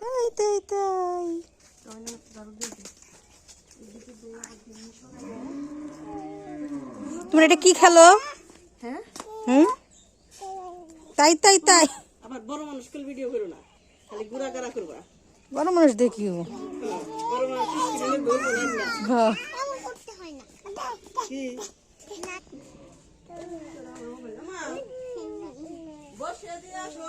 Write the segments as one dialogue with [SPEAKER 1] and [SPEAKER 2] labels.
[SPEAKER 1] এই তাই তাই তোমরা এটা কি খেলো?
[SPEAKER 2] হ্যাঁ
[SPEAKER 1] হুম তাই তাই তাই
[SPEAKER 2] আবার বড় মানুষ কল ভিডিও করো না, খালি গুড়া গাড়া করবা।
[SPEAKER 1] বড় মানুষ দেখিও।
[SPEAKER 2] বড় মানুষ স্ক্রিনে ধরবো না।
[SPEAKER 1] হ্যাঁ
[SPEAKER 2] কি বসে দিয়ে আসো।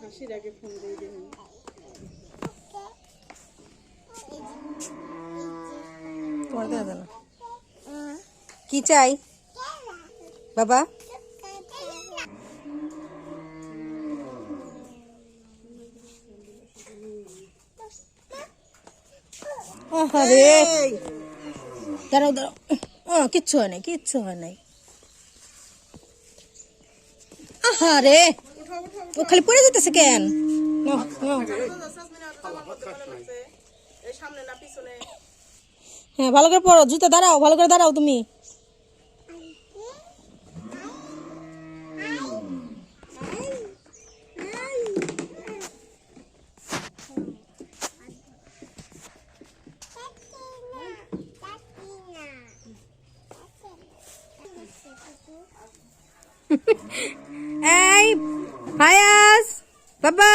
[SPEAKER 2] হাসির আগে ফোন দিয়ে দেবেন।
[SPEAKER 1] তোমার দাদা না কি চাই বাবা? আরে দাঁড়াও দাঁড়াও, কিচ্ছু হয় নাই, কিচ্ছু হয় নাই। আরে ও খালি পড়ে যেতেছে কেন?
[SPEAKER 2] সামনে না পিছনে?
[SPEAKER 1] হ্যাঁ ভালো করে পড়ো, জুতো দাঁড়াও, ভালো করে দাঁড়াও তুমি। এই ফায়াজ বাবা,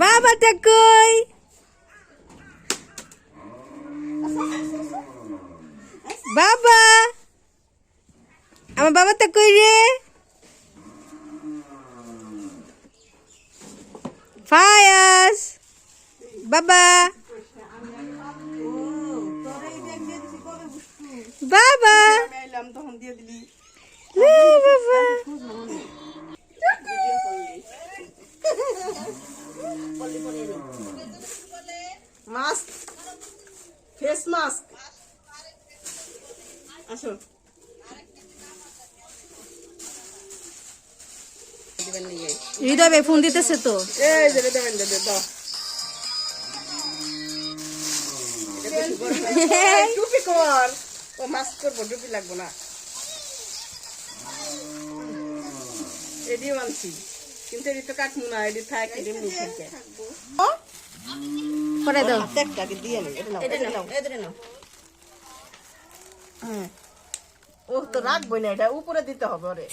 [SPEAKER 1] বাবাটা কই? বাবা, আমার বাবাটা কই রে? ফায়াজ বাবা, বাবা
[SPEAKER 2] তখন দিয়ে দিলি
[SPEAKER 1] বাবা।
[SPEAKER 2] Mask, face mask. আসো
[SPEAKER 1] হৃদয় ভাই ফোন দিতেছে তো।
[SPEAKER 2] এই যে দেবেন দাও। টুপি কর, ও মাস্ক করবো, টুপি লাগবো না। এডি মানছি কিন্তু এডি তো কাটবো না, এডি থাক, এডি মুখে থাকবো।
[SPEAKER 1] করে দাও।
[SPEAKER 2] হাতটাকে দিয়ে নে, এটা নাও। হ্যাঁ ও তো রাখবো না, এটা উপরে দিতে হবে। ওরে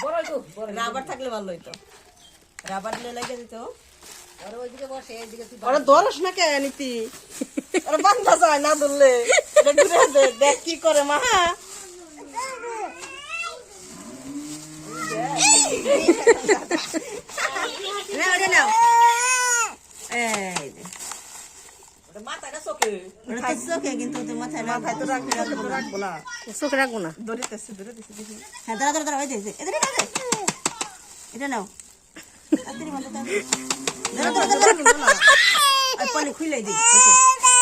[SPEAKER 2] বড় তো রাবার থাকলে ভালো হইতো, রাবার দিলে লাগিয়ে দিত। ওরে ওইদিকে বসে, এইদিকে তুই ওরে ধরস না কেন নীতি? ওরে বান্ধা যায় না ধরলে, এটা ঘুরে দে, দেখ কি করে মা। না ওরে নাও, এই দে মাথাটা চোখে, চোখে কিন্তু তোর মাথায় মাথায় তো রাখবো না,
[SPEAKER 1] চোখে রাখবো না।
[SPEAKER 2] ধরিতেছে দেখি। হ্যাঁ দাঁড়া দাঁড়া ওই দেখে এদের না এটা নাও, পানি খুলে দিই।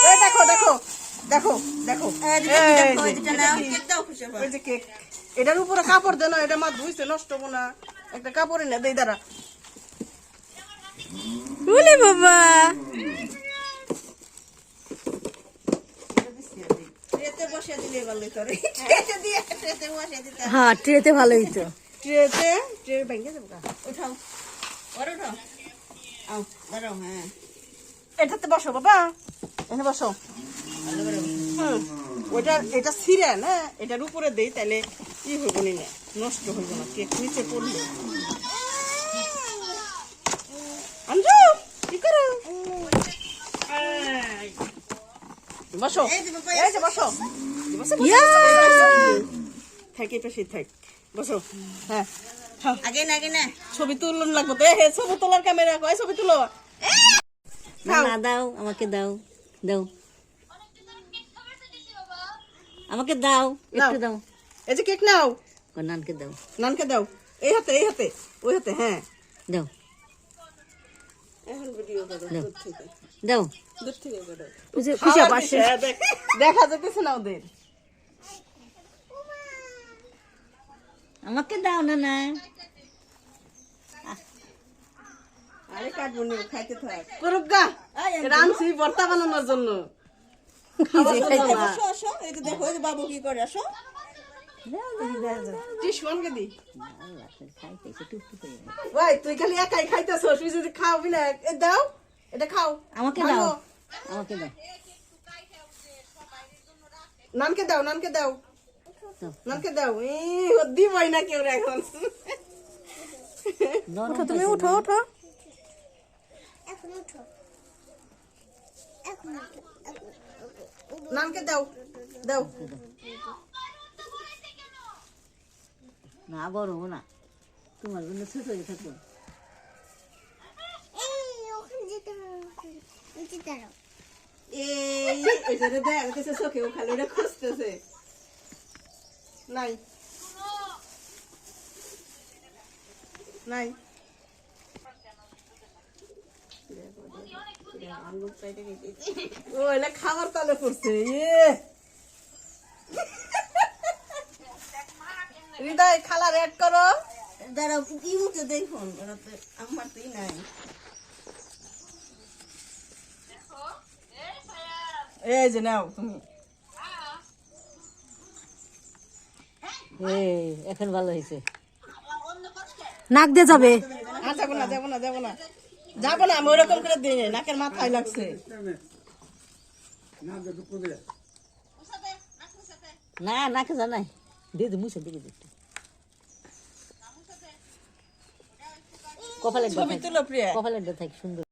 [SPEAKER 2] এই দেখো দেখো দেখো দেখো, ওই যে কেক, এটার উপরে কাপড় দেন, এটা মা ধুইছে, নষ্ট হবো না। একটা কাপড় এনে দেই, দাঁড়া।
[SPEAKER 1] বলে বাবা
[SPEAKER 2] বসে দিলে ভালো তোর,
[SPEAKER 1] হ্যাঁ ট্রেতে ভালো হইতো।
[SPEAKER 2] ট্রে ভেঙে যাবো। উঠাও ওর উঠাও, আও দাঁড়াও। হ্যাঁ এটাতে বসো বাবা, এখানে বসো। ওইটা এটা ছিঁড়ে না, এটার উপরে দেই, তাহলে ই হইব না, নষ্ট হইব না, কেক নিচে পড়লো। আনজু কি করো? বসো, এই যে বসো, থাক এই পাশে থাক, বসো। হ্যাঁ আগে না ছবি তুলন লাগবো তো, ছবি তোলার ক্যামেরা কয়, ছবি তুলো।
[SPEAKER 3] না দাও, আমাকে দাও, দাও আমাকে দাও, একটু দাও।
[SPEAKER 2] এই যে কেক নাও,
[SPEAKER 3] নানকে দাও,
[SPEAKER 2] নানকে দাও। এই হাতে ওই হাতে। হ্যাঁ
[SPEAKER 3] দাও
[SPEAKER 2] এখন ভিডিও করো,
[SPEAKER 3] দাও।
[SPEAKER 2] দূর থেকে
[SPEAKER 3] দাও।
[SPEAKER 2] করো।
[SPEAKER 1] হিসাব আসে।
[SPEAKER 2] দেখা যেতেছে না ওদের।
[SPEAKER 3] আমাকে দাও না না,
[SPEAKER 2] আরে কাটবো না, খাইতে থাক। করুক গা, রানছি ভর্তা বানানোর জন্য।
[SPEAKER 1] এই যে খাইতে।
[SPEAKER 2] আসো, এই যে দেখো, এই যে বাবু কি করে, আসো। টিসমানকে দি
[SPEAKER 3] আল্লাহ, খাইতেছে টুকটুক করে।
[SPEAKER 2] ভাই তুই খালি একাই খাইতেছস তুই যদি খাওয়াবি না দাও এটা খাও
[SPEAKER 3] আমাকে
[SPEAKER 2] ভালো।
[SPEAKER 3] দাও, আমাকে দাও।
[SPEAKER 2] নানকে দাও নানকে দাও
[SPEAKER 3] দাও।
[SPEAKER 2] নানকে দাও দিবই না কেউ রে এখন
[SPEAKER 3] নরম
[SPEAKER 1] উঠো তুমি,
[SPEAKER 3] খাইছে,
[SPEAKER 1] উঠো উঠো।
[SPEAKER 2] নানকে দাও দাও
[SPEAKER 3] না বড় না, তোমার জন্য ছোট হয়ে থাকবো।
[SPEAKER 2] এই ওইটা দেখতেছে চোখেও খালি ওটা খুঁজতেছে নাই নাই ও এটা খাবার তালে পড়ছে হৃদয় খালা রেড করো
[SPEAKER 3] দাঁড়াও, ইমুতে দেখুন, ওরা তো আমার তুই নাই।
[SPEAKER 2] এই যে নাও তুমি
[SPEAKER 3] এই এখন ভালো হয়েছে।
[SPEAKER 1] নাক দিয়ে যাবে।
[SPEAKER 2] আর যাবো না যাবো না যাবো না যাবো না আমি ওরকম করে দিই নাই, নাকের মাথায় লাগছে
[SPEAKER 3] না নাকে জানাই দিদি মুছে দিকে দিতে কপালে
[SPEAKER 2] ছবি তুলো প্রিয়া
[SPEAKER 3] কপালে থাকি সুন্দর।